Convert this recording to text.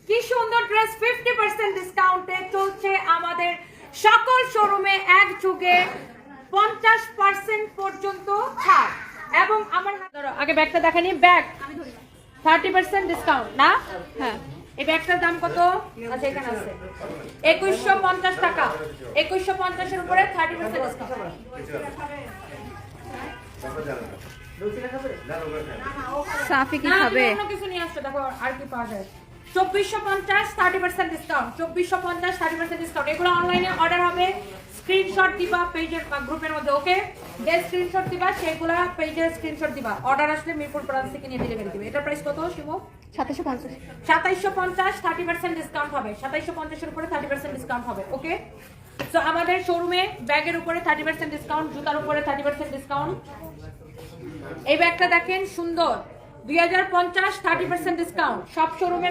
কি সুন্দর ড্রেস 50% ডিসকাউন্টে চলছে আমাদের সকল শোরুমে এক যুগে 50% পর্যন্ত ছাড়। এবং আমার আগে ব্যাগটা দেখানি, ব্যাগ 30% ডিসকাউন্ট না? হ্যাঁ, এই ব্যাগটার দাম কত? আচ্ছা এখানে আছে 2150 টাকা। 2150 এর উপরে 30% ডিসকাউন্ট। সাফি কি খাবে? অন্য কিছু নিয়ে আসছে, দেখো আর কি পাওয়া যায়। 2450 30% ডিসকাউন্ট, 2450 30% ডিসকাউন্ট। এগুলো অনলাইনে অর্ডার হবে, স্ক্রিনশট দিবা পেজের বা গ্রুপের মধ্যে। ওকে, যে স্ক্রিনশট দিবা সেগুলা পেজের স্ক্রিনশট দিবা। অর্ডার আসলে মিরপুর ব্রাঞ্চ থেকে নিয়ে ডেলিভারি দিবে। এটার প্রাইস কত শিমু? 2750। 2750 30% ডিসকাউন্ট হবে। 2750 এর উপরে 30% ডিসকাউন্ট হবে। ওকে, সো আমাদের শোরুমে ব্যাগের উপরে 30% ডিসকাউন্ট, জুতার উপরে 30% ডিসকাউন্ট। এই ব্যাগটা দেখেন সুন্দর, 2050 30% ডিসকাউন্ট। সব শোরুমে